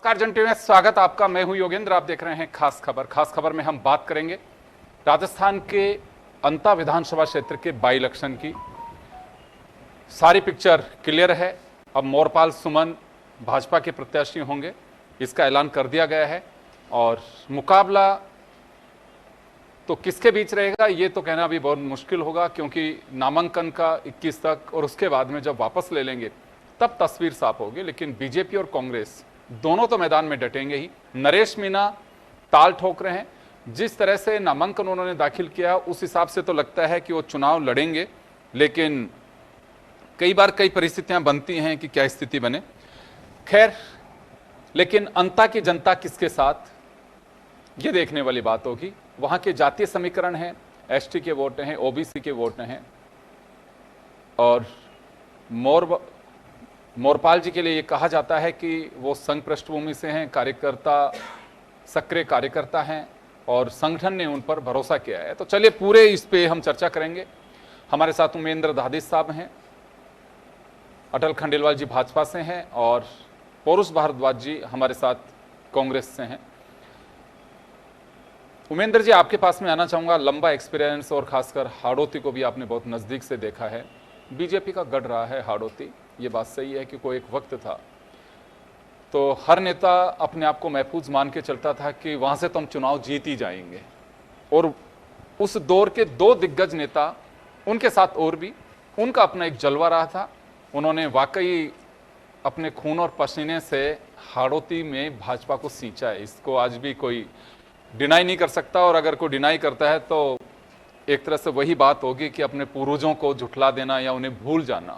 कारजंटी में स्वागत आपका। मैं हूं योगेंद्र, आप देख रहे हैं खास खबर। खास खबर में हम बात करेंगे राजस्थान के अंता विधानसभा क्षेत्र के बाई इलेक्शन की। सारी पिक्चर क्लियर है। अब मोरपाल सुमन भाजपा के प्रत्याशी होंगे, इसका ऐलान कर दिया गया है। और मुकाबला तो किसके बीच रहेगा ये तो कहना भी बहुत मुश्किल होगा, क्योंकि नामांकन का 21 तक और उसके बाद में जब वापस ले लेंगे तब तस्वीर साफ होगी। लेकिन बीजेपी और कांग्रेस दोनों तो मैदान में डटेंगे ही। नरेश मीणा ताल ठोक रहे हैं। जिस तरह से नामांकन उन्होंने दाखिल किया उस हिसाब से तो लगता है कि वो चुनाव लड़ेंगे, लेकिन कई बार कई परिस्थितियां बनती हैं कि क्या स्थिति बने। खैर, लेकिन अंता की जनता किसके साथ, ये देखने वाली बात होगी। वहां के जातीय समीकरण हैं, एसटी के वोट हैं, ओबीसी के वोट हैं, और मोरपाल जी के लिए ये कहा जाता है कि वो संघ पृष्ठभूमि से हैं, कार्यकर्ता, सक्रिय कार्यकर्ता हैं और संगठन ने उन पर भरोसा किया है। तो चलिए पूरे इस पे हम चर्चा करेंगे। हमारे साथ उमेंद्र दादिश साहब हैं, अटल खंडेलवाल जी भाजपा से हैं और पौरुष भारद्वाज जी हमारे साथ कांग्रेस से हैं। उमेंद्र जी, आपके पास में आना चाहूँगा। लंबा एक्सपीरियंस और खासकर हाड़ौती को भी आपने बहुत नज़दीक से देखा है। बीजेपी का गढ़ रहा है हाड़ौती, ये बात सही है कि कोई एक वक्त था तो हर नेता अपने आप को महफूज मान के चलता था कि वहाँ से तो हम चुनाव जीत ही जाएंगे। और उस दौर के दो दिग्गज नेता, उनके साथ और भी, उनका अपना एक जलवा रहा था। उन्होंने वाकई अपने खून और पसीने से हाड़ौती में भाजपा को सींचा है। इसको आज भी कोई डिनाई नहीं कर सकता, और अगर कोई डिनाई करता है तो एक तरह से वही बात होगी कि अपने पूर्वजों को झुठला देना या उन्हें भूल जाना।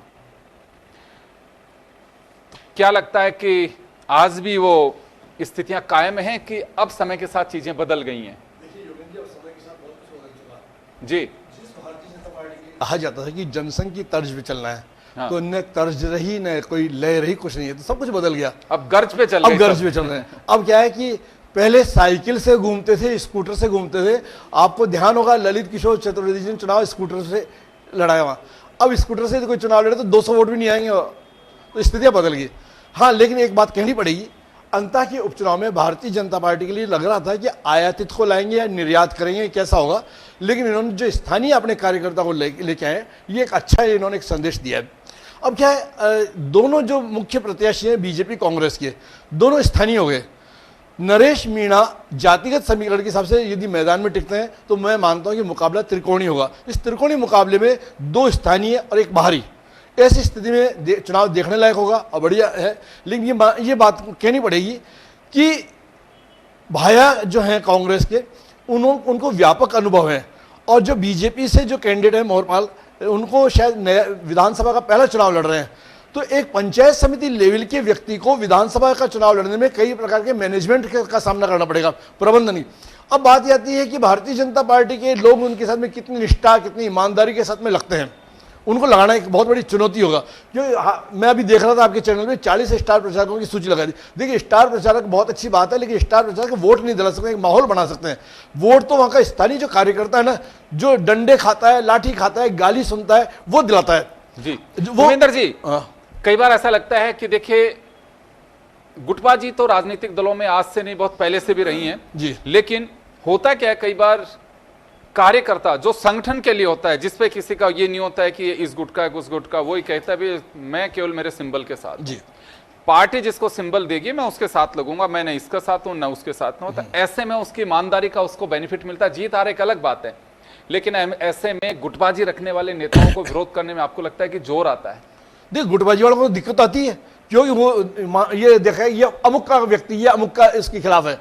तो क्या लगता है कि आज भी वो स्थितियां कायम हैं कि अब समय के साथ चीजें बदल गई हैं? देखिए योगेंद्र जी, अब समय के साथ बहुत कुछ बदल चुका है। जी, जिस भारतीय जनता पार्टी के कहा जाता था कि जनसंघ की तर्ज पे चलना है, हाँ। तो न तर्ज रही न कोई लय रही, कुछ नहीं है, तो सब कुछ बदल गया। अब गर्ज पे चल अब गए गर्ज सब। पे चल रहे हैं। अब क्या है कि पहले साइकिल से घूमते थे, स्कूटर से घूमते थे। आपको ध्यान होगा ललित किशोर चतुर्वेदी जी ने चुनाव स्कूटर से लड़ाया वहाँ। अब स्कूटर से कोई चुनाव लड़े तो 200 वोट भी नहीं आएंगे, तो स्थितियाँ बदल गई। हाँ, लेकिन एक बात कहनी पड़ेगी, अंता के उपचुनाव में भारतीय जनता पार्टी के लिए लग रहा था कि आयातित को लाएंगे या निर्यात करेंगे, कैसा होगा। लेकिन इन्होंने जो स्थानीय अपने कार्यकर्ता को लेके आए, ये एक अच्छा है, इन्होंने एक संदेश दिया है। अब क्या है, दोनों जो मुख्य प्रत्याशी हैं बीजेपी कांग्रेस के, दोनों स्थानीय हो गए। नरेश मीणा जातिगत समीकरण के हिसाब से यदि मैदान में टिकते हैं तो मैं मानता हूं कि मुकाबला त्रिकोणीय होगा। इस त्रिकोणीय मुकाबले में दो स्थानीय और एक बाहरी, ऐसी स्थिति में चुनाव देखने लायक होगा और बढ़िया है। लेकिन ये बात कहनी पड़ेगी कि भाया जो हैं कांग्रेस के, उनको व्यापक अनुभव है, और जो बीजेपी से जो कैंडिडेट है मोरपाल, उनको शायद नया विधानसभा का पहला चुनाव लड़ रहे हैं। तो एक पंचायत समिति लेवल के व्यक्ति को विधानसभा का चुनाव लड़ने में कई प्रकार के मैनेजमेंट का सामना करना पड़ेगा, प्रबंधन। अब बात आती है कि भारतीय जनता पार्टी के लोग उनके साथ में कितनी निष्ठा, कितनी ईमानदारी के साथ में लगते हैं, उनको लगाना एक बहुत बड़ी चुनौती होगा। क्योंकि मैं अभी देख रहा था आपके चैनल में 40 स्टार प्रचारकों की सूची लगा दी। देखिए, स्टार प्रचारक बहुत अच्छी बात है, लेकिन स्टार प्रचारक वोट नहीं दिला सकते, एक माहौल बना सकते हैं। वोट तो वहाँ का स्थानीय जो कार्यकर्ता है ना, जो डंडे खाता है, लाठी खाता है, गाली सुनता है, वो दिलाता है। जी उमेंद्र जी, हाँ। कई बार ऐसा लगता है कि देखिए, गुटबाजी तो राजनीतिक दलों में आज से नहीं, बहुत पहले से भी रही हैं जी। लेकिन होता क्या है, कई बार कार्यकर्ता जो संगठन के लिए होता है, जिसपे किसी का ये नहीं होता है कि इस गुट का है, उस गुट का, वही कहता है भी मैं केवल मेरे सिंबल के साथ। जी। पार्टी जिसको सिंबल देगी मैं उसके साथ लगूंगा, मैं न इसके साथ हूं न उसके साथ हूं। तो ऐसे में उसकी ईमानदारी का उसको बेनिफिट मिलता है। जीत हार एक अलग बात है, लेकिन ऐसे में गुटबाजी रखने वाले नेताओं को विरोध करने में आपको लगता है कि जोर आता है? देख, गुटबाजी वालों को दिक्कत आती है, क्योंकि वो ये देखा ये अमुक का व्यक्ति, ये अमुक का इसके खिलाफ है।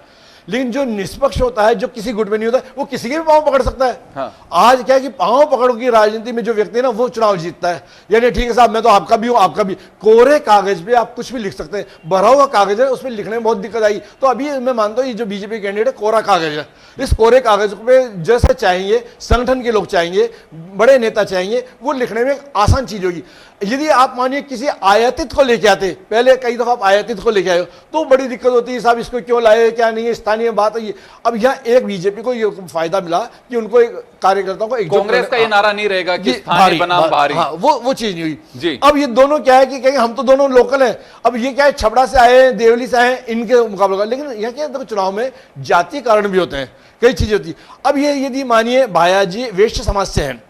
लेकिन जो निष्पक्ष होता है, जो किसी गुट में नहीं होता है, वो किसी के भी पांव पकड़ सकता है। हाँ। आज क्या है कि पांव पकड़ की राजनीति में जो व्यक्ति है ना, वो चुनाव जीतता है। यानी ठीक है साहब, मैं तो आपका भी हूं, आपका भी। कोरे कागज पे आप कुछ भी लिख सकते हैं, भरा हुआ कागज है, उसमें लिखने में बहुत दिक्कत आई। तो अभी मैं मानता हूं ये जो बीजेपी कैंडिडेट है, कोरा कागज है। इस कोरे कागज पे जैसे चाहेंगे, संगठन के लोग चाहेंगे, बड़े नेता चाहेंगे, वो लिखने में आसान चीज होगी। यदि आप मानिए किसी आयातित को लेके आते, पहले कई दफा आप आयातित को लेके आए हो, तो बड़ी दिक्कत होती है, साहब इसको क्यों लाए, क्या नहीं है, स्थानीय बात है ये। अब यहाँ एक बीजेपी को ये फायदा मिला कि उनको एक कार्यकर्ताओं को एकजुट कांग्रेस का ये नारा नहीं रहेगा कि स्थानीय बनाम भारी। हाँ, वो चीज नहीं हुई जी। अब ये दोनों क्या है कि कहेंगे हम तो दोनों लोकल हैं, अब ये क्या है छपड़ा से आए हैं, देवली से आए हैं, इनके मुकाबले का। लेकिन यहाँ क्या देखो चुनाव में जातीय कारण भी होते हैं, कई चीजें होती है। अब ये यदि मानिए भायाजी वैश्य समाज से हैं,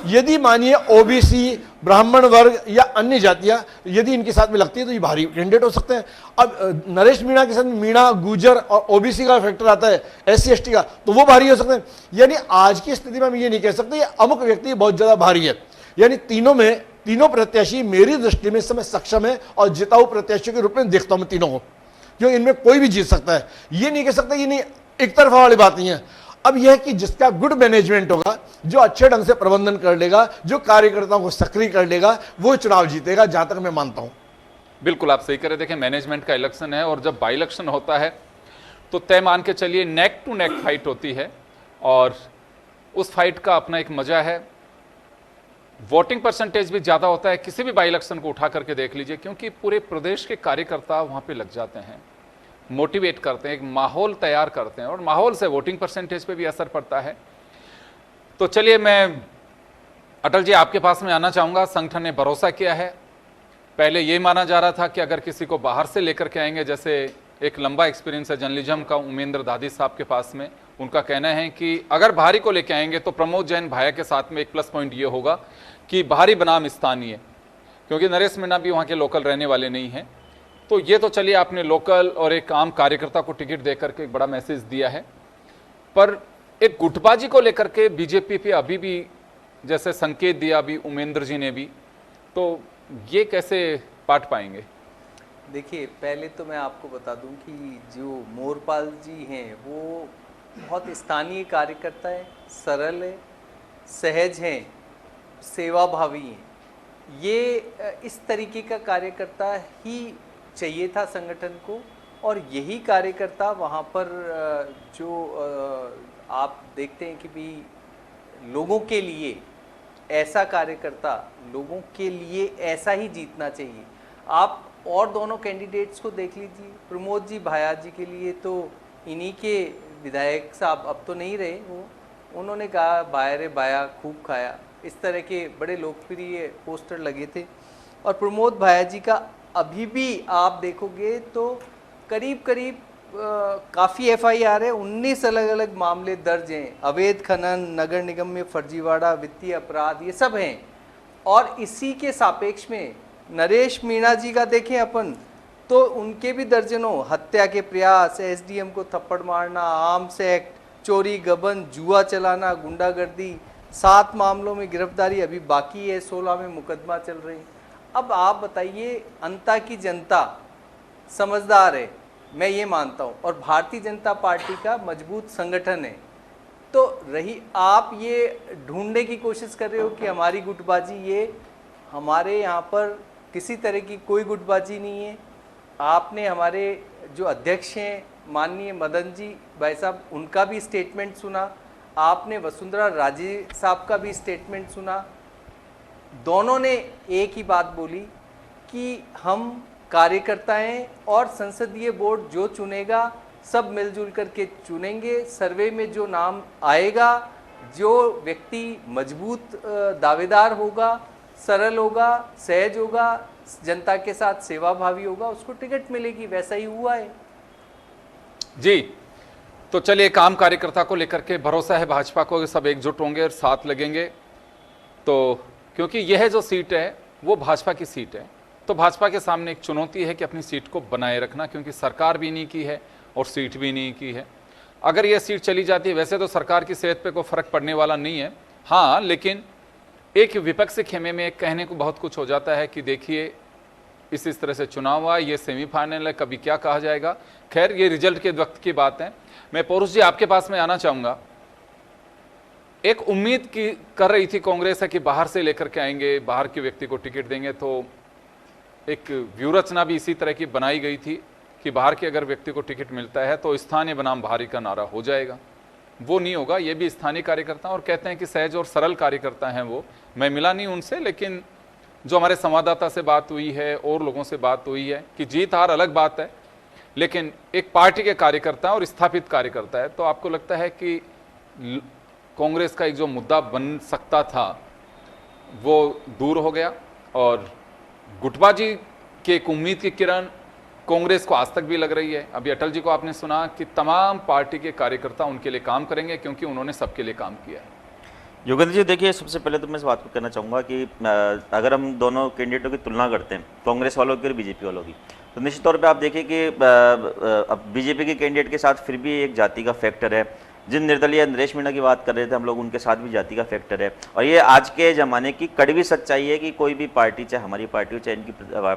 यदि मानिए ओबीसी ब्राह्मण वर्ग या अन्य जातियां यदि इनके साथ में लगती है तो ये भारी कैंडिडेट हो सकते हैं। अब नरेश मीणा के साथ मीणा गुजर और ओबीसी का फैक्टर आता है, SC ST का, तो वो भारी हो सकते हैं। यानी आज की स्थिति में हम ये नहीं कह सकते ये अमुक व्यक्ति बहुत ज्यादा भारी है। यानी तीनों प्रत्याशी मेरी दृष्टि में इस समय सक्षम है और जिताऊ प्रत्याशियों के रूप में देखता हूं मैं तीनों को, क्योंकि इनमें कोई भी जीत सकता है। ये नहीं कह सकता, ये नहीं एक तरफा वाली बात नहीं है। अब यह कि जिसका गुड मैनेजमेंट होगा, जो अच्छे ढंग से प्रबंधन कर लेगा, जो कार्यकर्ताओं को सक्रिय कर लेगा, वो चुनाव जीतेगा, जहां तक मैं मानता हूं। बिल्कुल आप सही कह रहे। देखें मैनेजमेंट का इलेक्शन है और जब बाई इलेक्शन होता है तो तय मान के चलिए नेक टू नेक फाइट होती है और उस फाइट का अपना एक मजा है। वोटिंग परसेंटेज भी ज्यादा होता है। किसी भी बाई इलेक्शन को उठा करके देख लीजिए, क्योंकि पूरे प्रदेश के कार्यकर्ता वहां पे लग जाते हैं, मोटिवेट करते हैं, एक माहौल तैयार करते हैं और माहौल से वोटिंग परसेंटेज पे भी असर पड़ता है। तो चलिए मैं अटल जी आपके पास में आना चाहूंगा। संगठन ने भरोसा किया है। पहले ये माना जा रहा था कि अगर किसी को बाहर से लेकर के आएंगे, जैसे एक लंबा एक्सपीरियंस है जर्नलिज्म का उमेंद्र दादी साहब के पास में, उनका कहना है कि अगर बाहरी को लेके आएंगे तो प्रमोद जैन भाया के साथ में एक प्लस पॉइंट ये होगा कि बाहरी बनाम स्थानीय, क्योंकि नरेश मीणा भी वहाँ के लोकल रहने वाले नहीं हैं। तो ये तो चलिए आपने लोकल और एक आम कार्यकर्ता को टिकट देकर के एक बड़ा मैसेज दिया है, पर एक गुटबाजी को लेकर के बीजेपी पे अभी भी जैसे संकेत दिया अभी उमेंद्र जी ने भी, तो ये कैसे पाट पाएंगे? देखिए पहले तो मैं आपको बता दूं कि जो मोरपाल जी हैं वो बहुत स्थानीय कार्यकर्ता है, सरल है, सहज हैं, सेवाभावी हैं। ये इस तरीके का कार्यकर्ता ही चाहिए था संगठन को और यही कार्यकर्ता वहाँ पर जो आप देखते हैं कि भी लोगों के लिए ऐसा कार्यकर्ता, लोगों के लिए ऐसा ही जीतना चाहिए। आप और दोनों कैंडिडेट्स को देख लीजिए। प्रमोद जी भाया जी के लिए तो इन्हीं के विधायक साहब अब तो नहीं रहे, वो उन्होंने कहा बाया रे बाया खूब खाया, इस तरह के बड़े लोकप्रिय पोस्टर लगे थे। और प्रमोद भाया जी का अभी भी आप देखोगे तो करीब करीब काफ़ी FIR है, 19 अलग अलग मामले दर्ज हैं, अवैध खनन, नगर निगम में फर्जीवाड़ा, वित्तीय अपराध, ये सब हैं। और इसी के सापेक्ष में नरेश मीणा जी का देखें अपन तो उनके भी दर्जनों हत्या के प्रयास, SDM को थप्पड़ मारना, आर्म्स एक्ट, चोरी गबन, जुआ चलाना, गुंडागर्दी, 7 मामलों में गिरफ्तारी अभी बाकी है, 16 में मुकदमा चल रही। अब आप बताइए, अंता की जनता समझदार है, मैं ये मानता हूँ, और भारतीय जनता पार्टी का मजबूत संगठन है। तो रही आप ये ढूंढने की कोशिश कर रहे हो कि हमारी गुटबाजी, ये हमारे यहाँ पर किसी तरह की कोई गुटबाजी नहीं है। आपने हमारे जो अध्यक्ष हैं माननीय मदन जी भाई साहब, उनका भी स्टेटमेंट सुना, आपने वसुंधरा राजे साहब का भी स्टेटमेंट सुना। दोनों ने एक ही बात बोली कि हम कार्यकर्ता हैं और संसदीय बोर्ड जो चुनेगा सब मिलजुल करके चुनेंगे। सर्वे में जो नाम आएगा, जो व्यक्ति मजबूत दावेदार होगा, सरल होगा, सहज होगा, जनता के साथ सेवाभावी होगा, उसको टिकट मिलेगी। वैसा ही हुआ है जी। तो चलिए एक आम कार्यकर्ता को लेकर के भरोसा है भाजपा को कि सब एकजुट होंगे और साथ लगेंगे। तो क्योंकि यह जो सीट है वो भाजपा की सीट है, तो भाजपा के सामने एक चुनौती है कि अपनी सीट को बनाए रखना, क्योंकि सरकार भी नहीं की है और सीट भी नहीं की है। अगर यह सीट चली जाती है, वैसे तो सरकार की सेहत पे कोई फर्क पड़ने वाला नहीं है, हाँ, लेकिन एक विपक्षी खेमे में एक कहने को बहुत कुछ हो जाता है कि देखिए इस तरह से चुनाव हुआ, ये सेमीफाइनल है, कभी क्या कहा जाएगा। खैर ये रिजल्ट के वक्त की बात है। मैं पौरुष जी आपके पास में आना चाहूँगा। एक उम्मीद की कर रही थी कांग्रेस है कि बाहर से लेकर के आएंगे, बाहर के व्यक्ति को टिकट देंगे, तो एक व्यूहरचना भी इसी तरह की बनाई गई थी कि बाहर के अगर व्यक्ति को टिकट मिलता है तो स्थानीय बनाम भारी का नारा हो जाएगा। वो नहीं होगा। ये भी स्थानीय कार्यकर्ता और कहते हैं कि सहज और सरल कार्यकर्ता हैं वो। मैं मिला नहीं उनसे, लेकिन जो हमारे संवाददाता से बात हुई है और लोगों से बात हुई है कि जीत हार अलग बात है, लेकिन एक पार्टी के कार्यकर्ता और स्थापित कार्यकर्ता है, तो आपको लगता है कि कांग्रेस का एक जो मुद्दा बन सकता था वो दूर हो गया और गुटबाजी की एक उम्मीद की किरण कांग्रेस को आज तक भी लग रही है? अभी अटल जी को आपने सुना कि तमाम पार्टी के कार्यकर्ता उनके लिए काम करेंगे क्योंकि उन्होंने सबके लिए काम किया है। योगेंद्र जी देखिए, सबसे पहले तो मैं इस बात को कहना चाहूँगा कि अगर हम दोनों कैंडिडेटों की तुलना करते हैं, कांग्रेस वालों की और बीजेपी वालों की, तो निश्चित तौर पे आप देखिए कि अब बीजेपी के कैंडिडेट के साथ फिर भी एक जाति का फैक्टर है। जिन निर्दलीय नरेश मीणा की बात कर रहे थे हम लोग, उनके साथ भी जाति का फैक्टर है। और ये आज के ज़माने की कड़वी सच्चाई है कि कोई भी पार्टी, चाहे हमारी पार्टी हो चाहे इनकी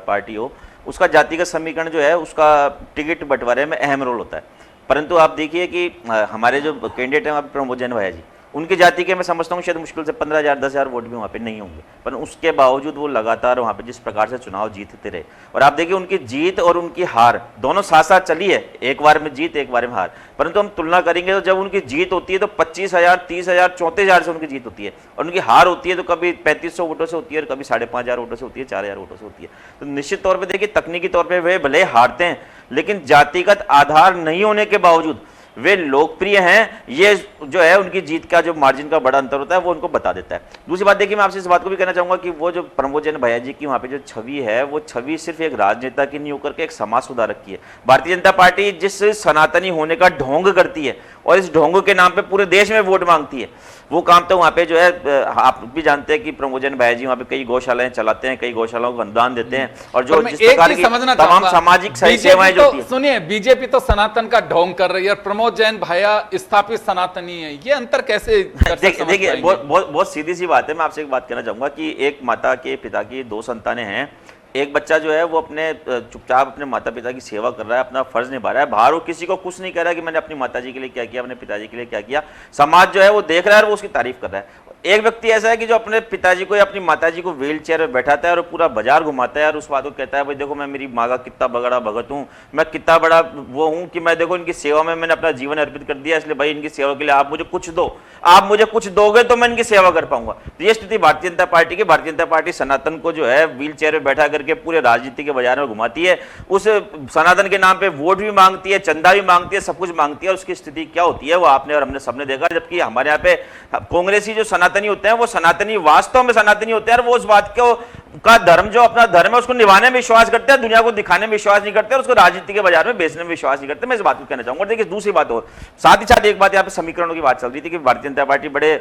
पार्टी हो, उसका जातिगत समीकरण जो है उसका टिकट बंटवारे में अहम रोल होता है। परंतु आप देखिए कि हमारे जो कैंडिडेट हैं वहाँ पर प्रमोद जैन भैया जी, उनकी जाति के मैं समझता हूँ शायद मुश्किल से 15,000 10,000 वोट भी वहाँ पे नहीं होंगे, पर उसके बावजूद वो लगातार वहाँ पे जिस प्रकार से चुनाव जीतते रहे। और आप देखिए उनकी जीत और उनकी हार दोनों साथ साथ चली है, एक बार में जीत एक बार में हार। परंतु हम तुलना करेंगे तो जब उनकी जीत होती है तो 25,000 30,000 34,000 से उनकी जीत होती है, और उनकी हार होती है तो कभी 3500 वोटों से होती है और कभी 5,500 वोटों से होती है, 4,000 वोटों से होती है। तो निश्चित तौर पर देखिए तकनीकी तौर पर वे भले हारते हैं, लेकिन जातिगत आधार नहीं होने के बावजूद वे लोकप्रिय हैं। ये जो है उनकी जीत का जो मार्जिन का बड़ा अंतर होता है वो उनको बता देता है। दूसरी बात देखिए, मैं आपसे इस बात को भी कहना चाहूंगा कि वो जो प्रमोद जैन भैया जी की वहाँ पे जो छवि है, वो छवि सिर्फ एक राजनेता की नहीं होकर के एक समाज सुधारक की है। भारतीय जनता पार्टी जिस सनातनी होने का ढोंग करती है और इस ढोंग के नाम पे पूरे देश में वोट मांगती है, वो काम तो वहाँ पे जो है आप भी जानते हैं कि प्रमोद जैन भैया जी वहाँ पे कई गौशालाएं चलाते हैं, कई गौशालाओं को अनुदान देते हैं, और जो जिस प्रकार की तमाम सामाजिक सेवाएं जो होती है। सुनिए, बीजेपी तो सनातन का ढोंग कर रही है और प्रमोद जैन भैया स्थापित सनातनी है, ये अंतर कैसे? देखिए बहुत सीधी सी बात है। मैं आपसे एक बात कहना चाहूंगा कि एक माता के पिता की 2 संतानें हैं, एक बच्चा जो है वो अपने चुपचाप अपने माता पिता की सेवा कर रहा है, अपना फर्ज निभा रहा है, बाहर वो किसी को कुछ नहीं कह रहा है कि मैंने अपनी माताजी के लिए क्या किया, अपने पिताजी के लिए क्या किया। समाज जो है वो देख रहा है और वो उसकी तारीफ कर रहा है। एक व्यक्ति ऐसा है कि जो अपने पिताजी को या अपनी माताजी को व्हील चेयर में बैठाता है और पूरा बाजार घुमाता है और उस बात को कहता है भाई देखो मैं मेरी माँ का कितना बड़ा भगत हूँ, मैं कितना बड़ा वो हूँ कि मैं देखो इनकी सेवा में मैंने अपना जीवन अर्पित कर दिया, इसलिए भाई इनकी सेवा के लिए आप मुझे कुछ दो, आप मुझे कुछ दोगे तो मैं इनकी सेवा कर पाऊंगा। तो ये स्थिति भारतीय जनता पार्टी की। भारतीय जनता पार्टी सनातन को जो है व्हील चेयर में बैठा करके पूरे राजनीति के बाजार में घुमाती है, उस सनातन के नाम पे वोट भी मांगती है, चंदा भी मांगती है, सब कुछ मांगती है। और उसकी स्थिति क्या होती है वो आपने और हमने सबने देखा। जबकि हमारे यहाँ पे कांग्रेसी जो सनातनी होते हैं वो सनातनी वास्तव में सनातनी होते हैं और वो उस बात को का धर्म जो अपना धर्म है उसको निभाने में विश्वास करते हैं, दुनिया को दिखाने में विश्वास नहीं करते और उसको राजनीति के बाजार में बेचने में विश्वास नहीं करते। मैं इस बात को कहना चाहूंगा। देखिए दूसरी बात और साथ ही साथ एक बात यहाँ पे समीकरणों की बात चल रही थी कि भारतीय जनता पार्टी बड़े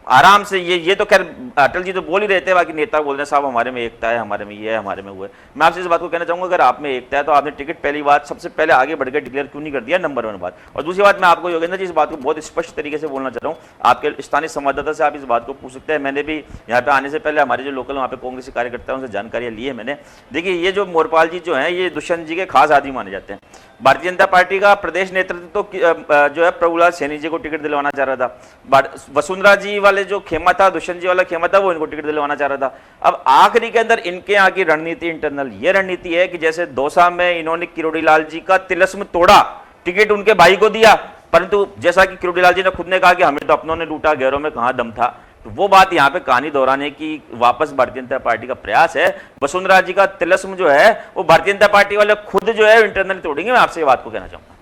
आराम से ये तो खैर अटल जी तो बोल ही रहे थे, बाकी नेता बोल रहे हैं साहब हमारे में एकता है, हमारे में ये है, हमारे में वो है। मैं आपसे इस बात को कहना चाहूंगा अगर आप में एकता है तो आपने टिकट पहली बात सबसे पहले आगे बढ़कर डिक्लेयर क्यों नहीं कर दिया, नंबर 1 बात। और दूसरी बात मैं आपको योगेंद्र जी इस बात को बहुत स्पष्ट तरीके से बोलना चाह रहा हूँ, आपके स्थानीय संवाददाता से आप इस बात को पूछ सकते हैं। मैंने भी यहाँ पे आने से पहले हमारे जो लोकल वहाँ पे कांग्रेस कार्यकर्ता हैं उनसे जानकारियाँ ली है मैंने। देखिए ये जो मोरपाल जी जो हैं ये दुष्यंत जी के खास आदमी माने जाते हैं। भारतीय जनता पार्टी का प्रदेश नेतृत्व तो जो है प्रभुलाल सैनी जी को टिकट दिलवाना चाह रहा था, वसुंधरा जी वाले जो खेमा था, दुष्यंत जी वाला खेमा था, वो इनको टिकट दिलवाना चाह रहा था। अब आखिरी के अंदर इनके यहाँ की रणनीति इंटरनल ये रणनीति है कि जैसे दौसा में इन्होंने किरोड़ी लाल जी का तिलस्म तोड़ा, टिकट उनके भाई को दिया, परंतु जैसा कि किरोड़ी लाल जी ने खुद ने कहा कि हमें तो अपनों ने लूटा, गैरों में कहां दम था, तो वो बात यहाँ पे कहानी दोहराने की वापस भारतीय जनता पार्टी का प्रयास है। वसुंधरा जी का तिलस्म जो है वो भारतीय जनता पार्टी वाले खुद जो है इंटरनली तोड़ेंगे। मैं आपसे ये बात को कहना चाहूंगा।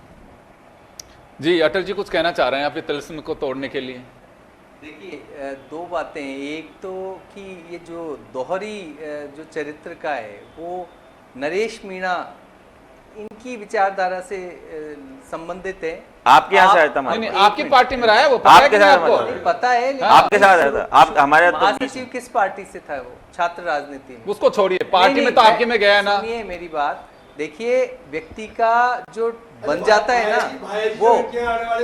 जी अटल जी कुछ कहना चाह रहे हैं अपने तिलस्म को तोड़ने के लिए? देखिए 2 बातें, एक तो कि ये जो दोहरी जो चरित्र का है वो नरेश मीणा इनकी विचारधारा से संबंधित है। आपके यहाँ से आया था? नहीं, आपकी पार्टी में रहा है वो? आपके साथ पता है, लेकिन आपके साथ आया था? आप हमारे महासचिव किस पार्टी से था? वो छात्र राजनीति में। उसको छोड़िए, पार्टी में तो आपके में गया ना। सुनिए मेरी बात, देखिए व्यक्ति का जो बन जाता है ना वो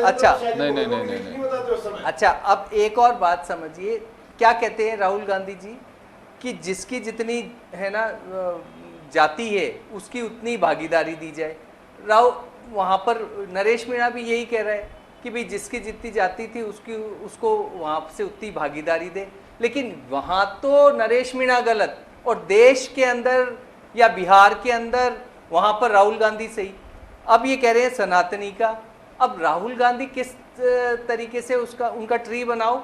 अच्छा नहीं। अच्छा अब एक और बात समझिए, क्या कहते हैं राहुल गांधी जी कि जिसकी जितनी है ना जाति है उसकी उतनी भागीदारी दी जाए। वहाँ पर नरेश मीणा भी यही कह रहा है कि भाई जिसकी जितनी जाति थी उसको वहाँ से उतनी भागीदारी दे। लेकिन वहाँ तो नरेश मीणा गलत, और देश के अंदर या बिहार के अंदर वहाँ पर राहुल गांधी सही। अब ये कह रहे हैं सनातनी का। अब राहुल गांधी किस तरीके से उनका ट्री बनाओ,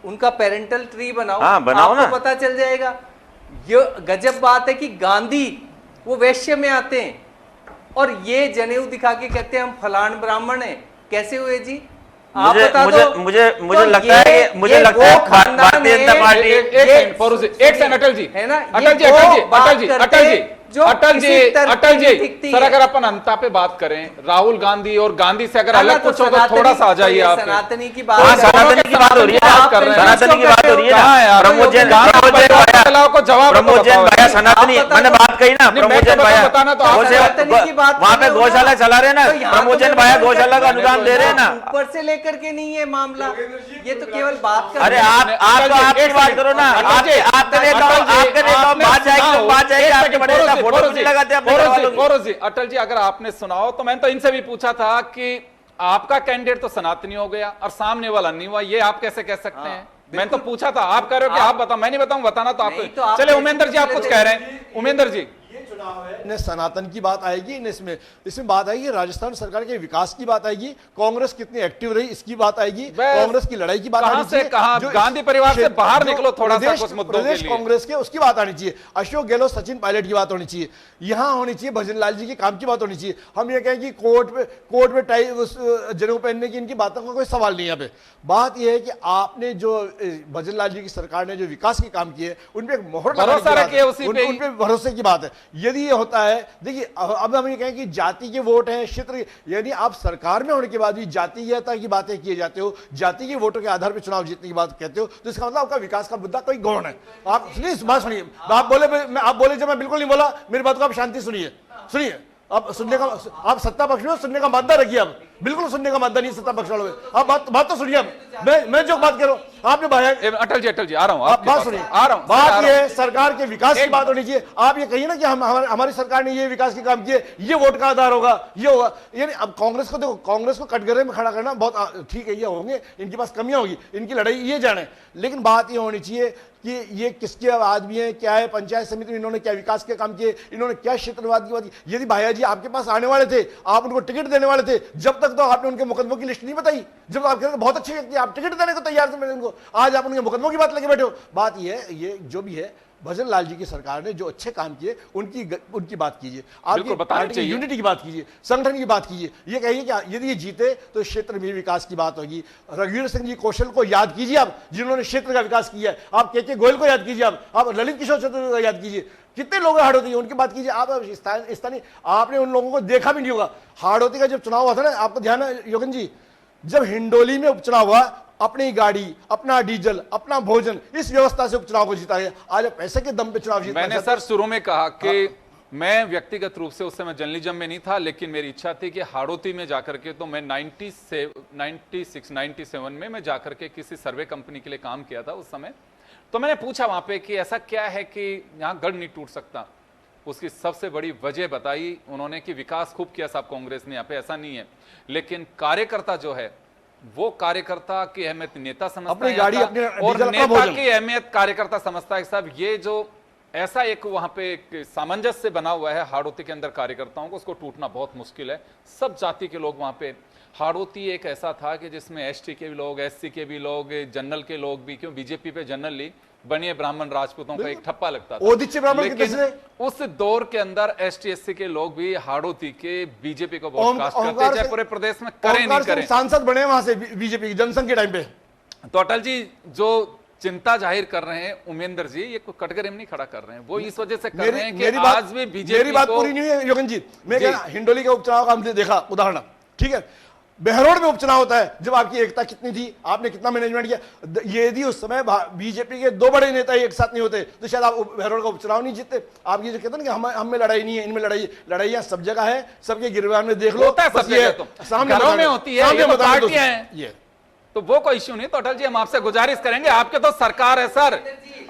उनका पेरेंटल ट्री बनाओ, बनाओ आपको ना। पता चल जाएगा। ये गजब बात है कि गांधी वो वैश्य में आते हैं, और ये जनेऊ दिखा के कहते हैं हम फलान ब्राह्मण हैं, कैसे हुए जी? आप मुझे बता मुझे दो। मुझे तो मुझे लगता है ये भारतीय वो खानदान जनता है, पार्टी एक सेकंड फौरूजी, एक सेकंड अटल जी, है ना, अटल जी, ये वो अटल जी, बात अटल जी, करते अटल जी, जो अटल किसी जी, तरह अटल की जी, नहीं दिखती सर है। अगर अपन अंता पे बात करें, राहुल गांधी और गांधी से अगर है ना, अलग कुछ हो तो सनातनी- थोड़ा सा आ जाइए तो ये आप। सनातनी की हाँ, बात सनातनी की बात हो रही है, बात कर रहे हैं। सनातनी की बात हो रही है कहाँ है ना। आप? प्रमोजन गांधी परिवार चलाओ को जवाब तो प्रमोजन बताओ। भाया सनातनी, आप बता मैंने दो। बात कही ना, नहीं, मैं प्रमोजन तो भाया बताना तो आप सनातनी की बात वहाँ पे कर रहे हो गौशाला ना। चला रहे हैं ना, तो यहाँ प्रमोजन तो भाया मैंने गौशाला का मैंने अनुदान दे रहे हैं ना। ऊपर से लेकर के नहीं है मामला, ये तो केवल बात कर अरे रहे हैं। आप तो आपकी बात करो ना, आपके बात जाएगी, आपके बड़े नेता फोटो नहीं लगाते अपने घर वालों की। अटल जी अगर आपने सुनाओ तो मैंने तो इनसे भी पूछा था कि आपका कैंडिडेट तो सनातनी हो गया और सामने वाला नहीं हुआ, ये आप कैसे कह सकते हैं? मैंने तो पूछा था, आप कह रहे हो कि आप बताओ, मैं नहीं बताऊं, बताना तो नहीं, तो आपको। आप चले कैसे उमेंद्र जी, आप कुछ कह रहे हैं, उमेंद्र जी। न सनातन की बात आएगी न इसमें बात आएगी राजस्थान सरकार के विकास की बात आएगी, कांग्रेस कितनी एक्टिव रही इसकी बात आएगी, कांग्रेस की लड़ाई की बात कहां आनी से चाहिए। कहां जो गांधी परिवार से बाहर निकलो थोड़ा सा प्रदेश- कुछ मुद्दों के प्रदेश लिए। कांग्रेस के उसकी बात आनी चाहिए, अशोक गहलोत सचिन पायलट की बात होनी चाहिए, यहाँ होनी चाहिए भजन लाल जी के काम की बात होनी चाहिए। हम ये कहें कि कोर्ट में टाई जनेऊ पहनने की इनकी बातों का कोई सवाल नहीं है। यहाँ पे बात यह है कि आपने जो भजन लाल जी की सरकार ने जो विकास के काम किए उन पे मोहर भरोसा रखिए उसी पे ही। उन पे भरोसे की बात है। यदि ये होता है, देखिए अब हम ये कहें कि जाति के वोट हैं, क्षेत्र, यानी आप सरकार में होने के बाद भी जातीयता की बातें किए जाते हो, जाति के वोटों के आधार पर चुनाव जीतने की बात कहते हो, तो इसका मतलब आपका विकास का मुद्दा कोई गौण है। आप सुनिए, इस बात सुनिए, आप बोले जब मैं बिल्कुल नहीं बोला, मेरी बात को आप शांति सुनिए। आप सुनने का, आप सत्ता पक्ष में सुनने का मादा रखिए, आप बिल्कुल सुनने का मादा नहीं सत्ता पक्ष वालों में। आप बात तो सुनिए, मैं जो बात कर रहा हूं आपने भाया। अटल जी आ रहा हूं, आप बात सुनिए, आ रहा हूं। बात ये है सरकार के विकास की बात होनी चाहिए। आप ये कहिए ना कि हमारी सरकार ने ये विकास के काम किए, ये वोट का आधार होगा, ये होगा। यानी अब कांग्रेस को देखो, कांग्रेस को कटघरे में खड़ा करना बहुत ठीक है, ये होंगे, इनके पास कमियां होगी, इनकी लड़ाई ये जाने, लेकिन बात ये होनी चाहिए कि ये किसके आदमी है, क्या है, पंचायत समिति में इन्होंने क्या विकास के काम किए, इन्होंने क्या क्षेत्रवाद की बात की। यदि भाया जी आपके पास आने वाले थे, आप उनको टिकट देने वाले थे, जब तक तो आपने उनके मुकदमों की लिस्ट नहीं बताई। जब आप कहते बहुत अच्छे व्यक्ति, आप टिकट देने को तैयार थे उनको, आज आप उनके मुकदमों की बात लेके बैठे हो। बात ये है, ये जो भी है, भजन लाल जी की सरकार ने जो अच्छे काम किए उनकी बात कीजिए, आपकी पार्टी की यूनिटी की बात कीजिए, संगठन की बात कीजिए। ये कहिए कि यदि ये जीते तो क्षेत्र में विकास की बात होगी। रघुवीर सिंह जी कौशल को याद कीजिए आप, जिन्होंने क्षेत्र का विकास किया है। आप के गोयल को याद कीजिए, आप ललित किशोर चतुर्वेदी को याद कीजिए, कितने लोग हाड़ौती उनकी बात कीजिए। आप स्थानीय, आपने उन लोगों को देखा भी नहीं होगा। हाड़ौती का जब चुनाव हुआ था ना, आपको ध्यान है योगन जी, जब हिंडोली में उपचुनाव हुआ, अपनी गाड़ी, अपना डीजल, अपना भोजन, इस व्यवस्था से उपचुनाव को जीता गया। आज पैसे के दम पे चुनाव जीतना। मैंने सर शुरू में कहा कि मैं व्यक्तिगत रूप से उस समय जर्नलिज्म में नहीं था, लेकिन मेरी इच्छा थी कि हाड़ौती में जाकर के, तो मैं 97 में मैं जाकर के किसी सर्वे कंपनी के लिए काम किया था उस समय। तो मैंने पूछा वहां पे कि ऐसा क्या है कि यहाँ गढ़ नहीं टूट सकता। उसकी सबसे बड़ी वजह बताई उन्होंने कि विकास खूब किया साहब कांग्रेस ने यहाँ पे, ऐसा नहीं है, लेकिन कार्यकर्ता जो है वो कार्यकर्ता की अहमियत नेता समझता अपनी है गाड़ी, और अपने नेता की अहमियत कार्यकर्ता समझता है। साहब ये जो ऐसा एक वहां पे एक सामंजस्य बना हुआ है हाड़ौती के अंदर कार्यकर्ताओं को, उसको टूटना बहुत मुश्किल है। सब जाति के लोग वहां पे, हाड़ौती एक ऐसा था कि जिसमें एसटी के भी लोग, एससी के भी लोग, जनरल के लोग भी, क्यों बीजेपी पे जनरली बनिए ब्राह्मण राजपूतों का एक ठप्पा लगता था। लेकिन उस दौर के अंदर एसटी एससी के लोग भी हाड़ौती के बीजेपी को बहुत कास्ट करते, चाहे पूरे प्रदेश में करें नहीं करें। सांसद बने वहां से बीजेपी की जनसंघ के टाइम पे। तो अटल जी जो चिंता जाहिर कर रहे हैं उमेंद्र जी, ये कटघरे में नहीं खड़ा कर रहे हैं, वो इस वजह से कर रहे हैं कि आज भी बीजेपी। मेरी बात पूरी नहीं है योगन जी, मैं कह रहा हिंडोली का उपचुनाव का हमने देखा उदाहरण, ठीक है। बहरोड में उपचुनाव होता है, जब आपकी एकता कितनी थी, आपने कितना मैनेजमेंट किया। यदि उस समय बीजेपी के दो बड़े नेता एक साथ नहीं होते तो शायद आप बहरोड का उपचुनाव नहीं जीतते। आप ये जो कहते हैं ना कि हम में लड़ाई नहीं है, इनमें लड़ाइयां सब जगह है, सबके गिरबान में देख लो। सामने में होती है, तो वो कोई इश्यू नहीं। तो अटल जी हम आपसे गुजारिश करेंगे, आपके तो सरकार है सर,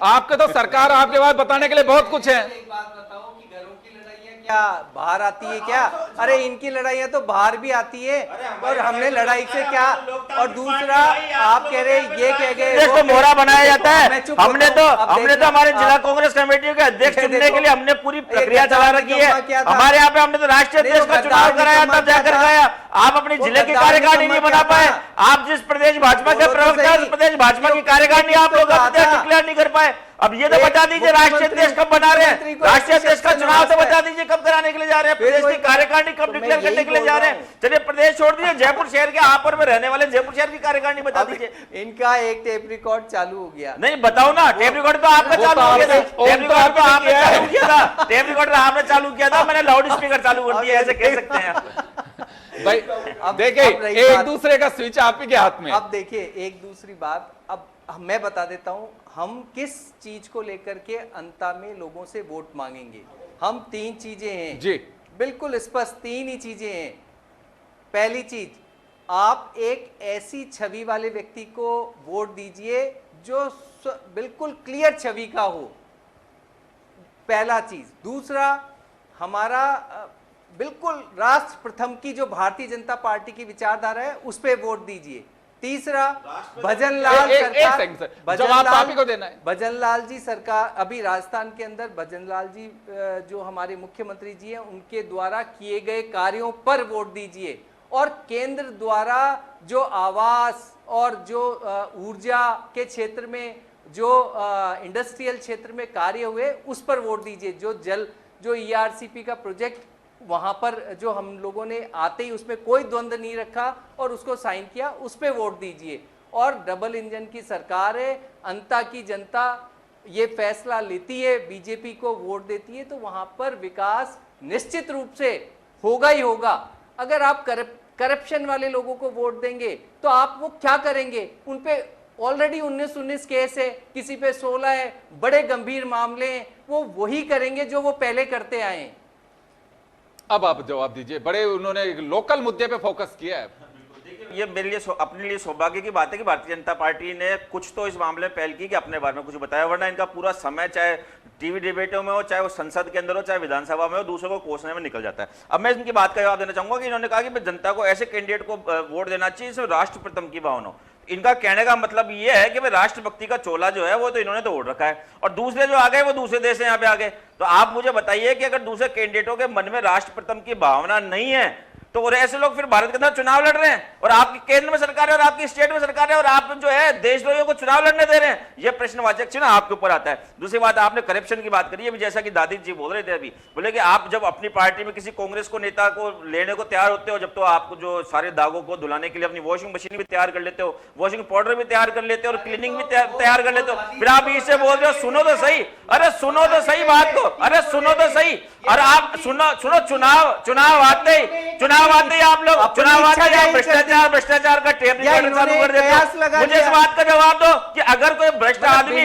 आपके तो सरकार, आपके बाद बताने के लिए बहुत कुछ है। एक बात बताओ कि घरों की लड़ाइयाँ क्या बाहर आती है क्या? अरे इनकी लड़ाइयाँ तो बाहर भी आती है, और हमने लड़ाई से क्या। और दूसरा आप कह रहे, ये कह गए इसको मोहरा बनाया जाता है। हमने तो हमारे जिला कांग्रेस कमेटी के अध्यक्ष चुनने के लिए हमने पूरी प्रक्रिया चला रखी है। हमारे यहाँ पे हमने तो राष्ट्रीय अध्यक्ष का चुनाव कराया, तब जाकर गया। आप अपनी जिले की गद्दारी कार्यकारिणी नहीं नंबर बना क्या पाए। था? आप जिस प्रदेश भाजपा के बोलो तो प्रवक्ता हैं, सही। उस प्रदेश भाजपा की जो कार्यकारिणी आप लोग कहा था। डिक्लेयर नहीं कर पाए। अब ये तो एक बता दीजिए राष्ट्रीय मुख्यमंत्री- अध्यक्ष कब बना रहे मुख्यमंत्री हैं, को राष्ट्रीय अध्यक्ष का शिक्षक चुनाव तो नमस्ते। बता दीजिए कब कराने के लिए जा रहे हैं, फिर प्रदेश की वही कार्यकारिणी कब तो मैं डिक्लेयर करने यही के लिए बोल जा रहा रहे हैं। हूं। चलिए प्रदेश छोड़ दीजिए, जयपुर शहर के आप और में रहने वाले जयपुर शहर की कार्यकारिणी बता अब दीजिए। इनका एक टेप रिकॉर्ड चालू हो गया। नहीं बताओ ना, टेप रिकॉर्ड तो आपका वो चालू तो हो गया था, आपने- टेप रिकॉर्ड तो आपने किया है। चालू किया था, टेप रिकॉर्ड आपने चालू किया था, मैंने लाउड स्पीकर चालू कर दिया, ऐसे कह सकते हैं आप। भाई अब देखिए रही एक बात- दूसरे का स्विच आप ही के हाथ में है। अब देखिए एक दूसरी बात, अब मैं बता देता हूं हम किस चीज को लेकर के अंता में लोगों से वोट मांगेंगे। हम 3 चीजें हैं जी। बिल्कुल स्पष्ट 3 ही चीजें हैं। पहली चीज, आप एक ऐसी छवि वाले व्यक्ति को वोट दीजिए जो बिल्कुल क्लियर छवि का हो, पहला चीज। दूसरा, हमारा बिल्कुल राष्ट्र प्रथम की जो भारतीय जनता पार्टी की विचारधारा है उस पे वोट दीजिए। तीसरा, भजनलाल एक सरकार, सेकंड सर, जवाब आप ही को देना है। भजनलाल जी सरकार, अभी राजस्थान के अंदर भजनलाल जी जो हमारे मुख्यमंत्री जी हैं उनके द्वारा किए गए कार्यों पर वोट दीजिए। और केंद्र द्वारा जो आवास और जो ऊर्जा के क्षेत्र में जो इंडस्ट्रियल क्षेत्र में कार्य हुए उस पर वोट दीजिए। जो ERCP का प्रोजेक्ट वहां पर जो हम लोगों ने आते ही उसमें कोई द्वंद्व नहीं रखा और उसको साइन किया, उस पे वोट दीजिए। और डबल इंजन की सरकार है, अंता की जनता ये फैसला लेती है, बीजेपी को वोट देती है, तो वहां पर विकास निश्चित रूप से होगा ही होगा। अगर आप करप्शन वाले लोगों को वोट देंगे तो आप वो क्या करेंगे? उन पे ऑलरेडी 19 केस है, किसी पे 16 है, बड़े गंभीर मामले हैं, वो वही करेंगे जो वो पहले करते आए हैं। अब आप जवाब दीजिए, बड़े उन्होंने लोकल मुद्दे पे फोकस किया है। ये मेरे लिए अपने लिए सौभाग्य की बात है कि भारतीय जनता पार्टी ने कुछ तो इस मामले में पहल की कि अपने बारे में कुछ बताया, वरना इनका पूरा समय चाहे टीवी डिबेटों में हो, चाहे वो संसद के अंदर हो, चाहे विधानसभा में हो, दूसरों को कोसने में निकल जाता है। अब मैं इनकी बात का जवाब देना चाहूंगा कि इन्होंने कहा कि जनता को ऐसे कैंडिडेट को वोट देना चाहिए जिसमें राष्ट्र प्रथम की भावना हो। इनका कहने का मतलब ये है कि भाई राष्ट्रभक्ति का चोला जो है वो तो इन्होंने तो ओढ़ रखा है, और दूसरे जो आ गए वो दूसरे देश से यहाँ पे आ गए। तो आप मुझे बताइए कि अगर दूसरे कैंडिडेटों के मन में राष्ट्र प्रथम की भावना नहीं है तो और ऐसे लोग फिर भारत के अंदर चुनाव लड़ रहे हैं, और आपकी केंद्र में सरकार है और आपकी स्टेट में सरकार है, और आप जो है देशद्रोहियों को चुनाव लड़ने दे रहे हैं। यह प्रश्नवाचक चिन्ह आपके ऊपर आता है। दूसरी बात, आपने करप्शन की बात करी है, जैसा कि दादी जी बोल रहे थे अभी, बोले कि आप जब अपनी पार्टी में किसी कांग्रेस को नेता को लेने को तैयार होते हो, जब तो आपको जो सारे दागों को धुलाने के लिए अपनी वॉशिंग मशीन भी तैयार कर लेते हो, वॉशिंग पाउडर भी तैयार कर लेते हो, और क्लीनिंग भी तैयार कर लेते हो, फिर आप इससे बोल रहे हो सुनो तो सही। अरे सुनो तो सही बात को, अरे सुनो तो सही। और आप सुनो चुनाव आते ही आप लोग चुनाव आते ही भ्रष्टाचार का टेप रिकॉर्डर चालू कर देते हो। मुझे इस बात का जवाब दो कि अगर कोई भ्रष्ट आदमी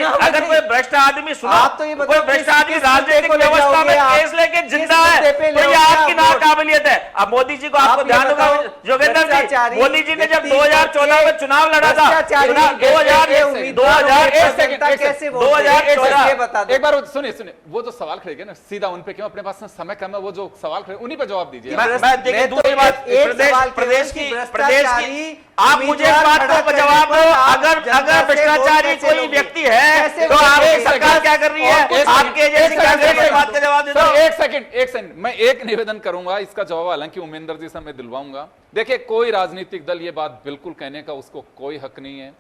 सुनो, कोई भ्रष्ट आदमी राजनीतिक व्यवस्था में केस लेके जिंदा है तो ये आपकी नाकाबिलियत है। अब मोदी जी को आपको ध्यान होगा योगेंद्र जी, मोदी जी ने जब 2014 में चुनाव लड़ा था, 2014 एक बार सुनिए, वो जो सवाल खड़े ना सीधा उन पे क्यों, अपने पास समय कम है, वो जो सवाल खड़े उन्हीं पे जवाब दीजिए। मैं देखिए दूसरी बात, प्रदेश की आप मुझे इस बात का जवाब दो, अगर भ्रष्टाचारी कोई व्यक्ति है तो आपकी सरकार क्या कर रही है, आपके एजेंसी क्या कर रही है, इस बात का जवाब दे दो। एक सेकंड मैं एक निवेदन करूंगा, इसका जवाब हालांकि उमेंद्र जी से मैं दिलवाऊंगा। देखिए कोई राजनीतिक दल ये बात बिल्कुल कहने का उसको कोई हक नहीं है।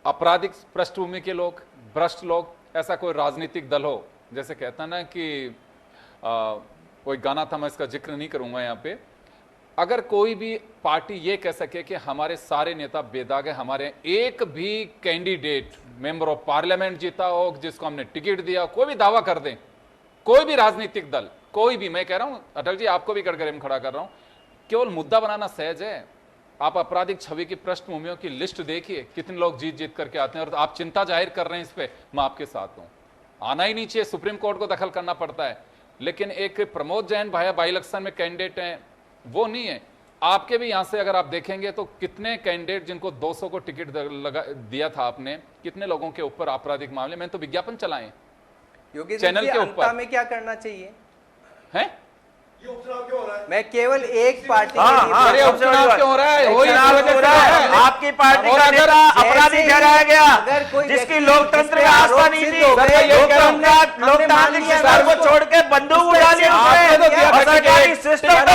आपराधिक पृष्ठभूमि के लोग, भ्रष्ट लोग, ऐसा कोई राजनीतिक दल हो, जैसे कहता ना कि कोई गाना था, मैं इसका जिक्र नहीं करूंगा यहाँ पे, अगर कोई भी पार्टी ये कह सके कि हमारे सारे नेता बेदाग है, हमारे एक भी कैंडिडेट मेंबर ऑफ पार्लियामेंट जीता हो जिसको हमने टिकट दिया, कोई भी दावा कर दें, कोई भी राजनीतिक दल, कोई भी, मैं कह रहा हूं अटल जी आपको भी कड़कड़े में खड़ा कर रहा हूं, केवल मुद्दा बनाना सहज है। आप आपराधिक छवि की पृष्ठभूमियों की लिस्ट देखिए, कितने लोग जीत करके आते हैं, और आप चिंता जाहिर कर रहे हैं इस पे, मैं आपके साथ हूं। आना ही नहीं चाहिए, सुप्रीम कोर्ट को दखल करना पड़ता है, लेकिन एक प्रमोद जैन भाई बाई इलेक्शन में कैंडिडेट हैं, वो नहीं है। आपके भी यहां से अगर आप देखेंगे तो कितने कैंडिडेट जिनको 200 को टिकट दिया था आपने, कितने लोगों के ऊपर आपराधिक मामले, मैंने तो विज्ञापन चलाए चैनल के ऊपर। में क्या करना चाहिए हैं? मैं केवल एक पार्टी अरे उपचुनाव क्यों हो रहा है? आपकी पार्टी का नेता अपराधी ठहराया गया, जिसकी लोकतंत्र में आस्था नहीं थी, लोकतांत्रिक सिस्टम को छोड़ के बंदूक उड़ा ली उसने, और सरकारी सिस्टम को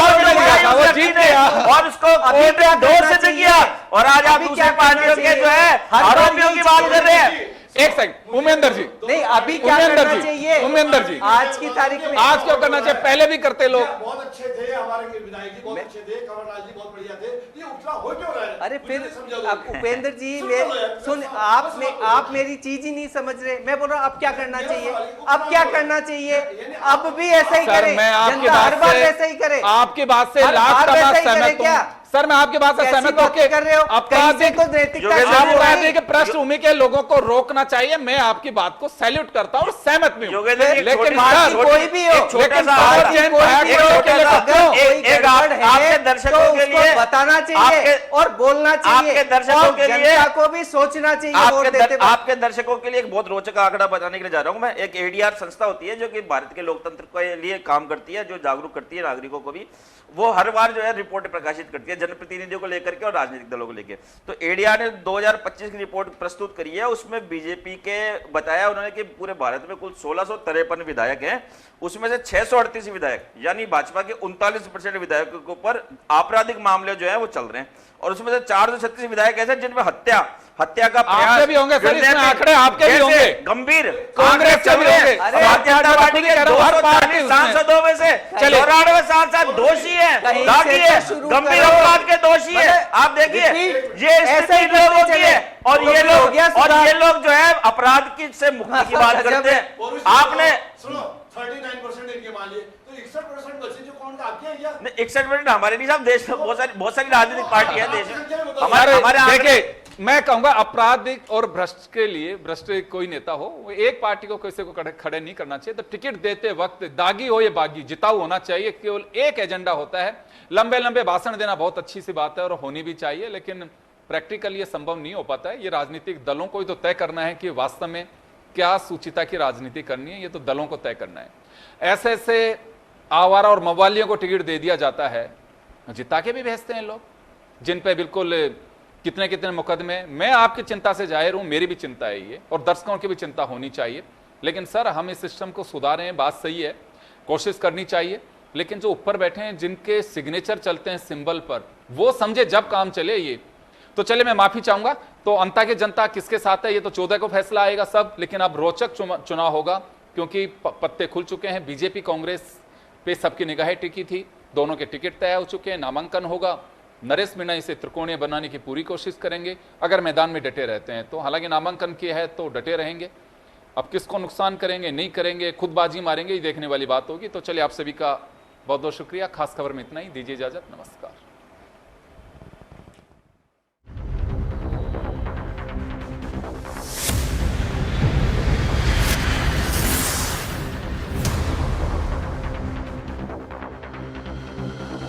आपने क्या दोष करना सिद्ध चाहिए? किया और आज आप अभी दूसरी क्या करना पार्टियों के चाहिए? जो है हर बार आरोपियों यही की बात चीज़ कर रहे हैं। एक सेकंड, उमेंद्र जी, नहीं, अभी क्या उमेंद्र करना जी, चाहिए उमेंद्र जी, आज की तारीख में? आज क्यों करना चाहिए? पहले भी करते लोग। बहुत अच्छे थे हमारे के विधायक जी, बहुत अच्छे थे, कंवरलाल जी बहुत बढ़िया थे, ये उपचुनाव हो क्यों रहा है? अरे फिर मुझे नहीं समझा अब लोग। उपेंद्र जी सुन लो यार, सुन, मेरा आप सवाल- में मेरा आप सवाल- मेरी चीज ही नहीं समझ रहे। मैं बोल रहा हूँ अब क्या करना मेरा चाहिए, सवाल है, अब क्या उपचुनाव करना चाहिए? यानी अब भी ऐसा ही सर, करे, मैं आपकी जनता हर बात बार से वैसा ही करे। आपकी बात से हर लाख बार टका वैसा ही करे सहमत क्या? हूं सर, मैं आपकी बात से कैसी सहमत हूं बातें कि कर रहे हो? कहीं से आपराधिक तो नैतिकता योगेश शुरू हो रही। आपराधिक पृष्ठभूमि के लोगों को रोकना चाहिए। मैं आपकी बात को सैल्यूट करता हूं और सहमत भी हूं। योगेंद्र जी, लेकिन छोटी- सर, छोटी- कोई भी हो, एक छोटा लेकिन सा पावर आवाज- चेंज कोई है भी कि हो, रोके ले अगर सकते हो। कोई एक गड़बड़ है, आपके दर्शकों तो के उसको लिए- बताना चाहिए आपके- और बोलना चाहिए, आपके दर्शकों और के लिए- जनता को भी सोचना चाहिए वोट देते वक्त। आपके दर्शकों के लिए एक बहुत रोचक आंकड़ा बताने के लिए जा रहा हूं मैं। एक एडीआर संस्था होती है जो कि भारत के लोकतंत्र के लिए काम करती है, जो जागरूक करती है नागरिकों को भी। वो हर बार जो है रिपोर्ट प्रकाशित करती है जनप्रतिनिधियों को लेकर के और राजनीतिक दलों को लेकर। तो एडीआर ने 2025 की रिपोर्ट प्रस्तुत करी है। उसमें बीजेपी के बताया उन्होंने कि पूरे भारत में कुल 1653 विधायक हैं, उसमें से 638 विधायक यानी भाजपा के 39% विधायकों के ऊपर आपराधिक मामले जो है वो चल रहे हैं। और उसमें से 436 विधायक ऐसे जिनमें हत्या का प्रयास, आपके भी होंगे सर, इसमें आंकड़े आपके भी जैसे होंगे। गंभीर कांग्रेस के भी होंगे। अरे भारतीय जनता पार्टी के हर पार्टी 240 उसमें। सांसदों में से चलिए। 94 सांसद दोषी हैं, कहीं दागी से है, तो शुरू गंभीर करो। अपराध के दोषी है। मतलब आप देखिए रिपीट, ये ऐसे ही स्थिति लोगों करते की है चले। और तो ये भी हो लोग गया और सुधार। ये लोग जो है अपराध की से मुक्ति की बात गजब करते है। हैं। और आपने सुनो 39% इनके मान लिए, तो 61% बचे जो कौन का आपके हैं क्या? 61% हमारे नहीं साहब, देश में बहुत सारी राजनीतिक पार्टी है देश में। हमारे हमारे आंकड़े- देखिए, मैं कहूंगा आपराधिक और भ्रष्ट के लिए, भ्रष्ट कोई नेता हो, वो एक पार्टी को किसी को खड़े नहीं करना चाहिए। तो टिकट देते वक्त दागी हो या बागी, जिताऊ होना चाहिए। केवल एक एजेंडा होता है। लंबे लंबे भाषण देना बहुत अच्छी सी बात है और होनी भी चाहिए, लेकिन प्रैक्टिकल ये संभव नहीं हो पाता है। ये राजनीतिक दलों को ही तो तय करना है कि वास्तव में क्या सूचिता की राजनीति करनी है, ये तो दलों को तय करना है। ऐसे ऐसे आवारा और मवालियों को टिकट दे दिया जाता है, जिता के भी भेजते हैं लोग, जिन पे बिल्कुल कितने कितने मुकदमे। मैं आपकी चिंता से जाहिर हूं, मेरी भी चिंता है ये, और दर्शकों की भी चिंता होनी चाहिए। लेकिन सर, हम इस सिस्टम को सुधारें, बात सही है, कोशिश करनी चाहिए। लेकिन जो ऊपर बैठे हैं, जिनके सिग्नेचर चलते हैं सिंबल पर, वो समझे जब काम चले ये। तो चले, मैं माफी चाहूंगा। तो अंता की जनता किसके साथ है, ये तो 14 को फैसला आएगा सब। लेकिन अब रोचक चुनाव होगा, क्योंकि पत्ते खुल चुके हैं। बीजेपी कांग्रेस पे सबकी निगाहें टिकी थी, दोनों के टिकट तय हो चुके हैं, नामांकन होगा। नरेश मीणा इसे त्रिकोणीय बनाने की पूरी कोशिश करेंगे अगर मैदान में डटे रहते हैं तो। हालांकि नामांकन किया है तो डटे रहेंगे। अब किसको नुकसान करेंगे, नहीं करेंगे, खुदबाजी मारेंगे, ये देखने वाली बात होगी। तो चलिए, आप सभी का बहुत बहुत शुक्रिया। खास खबर में इतना ही, दीजिए इजाजत, नमस्कार।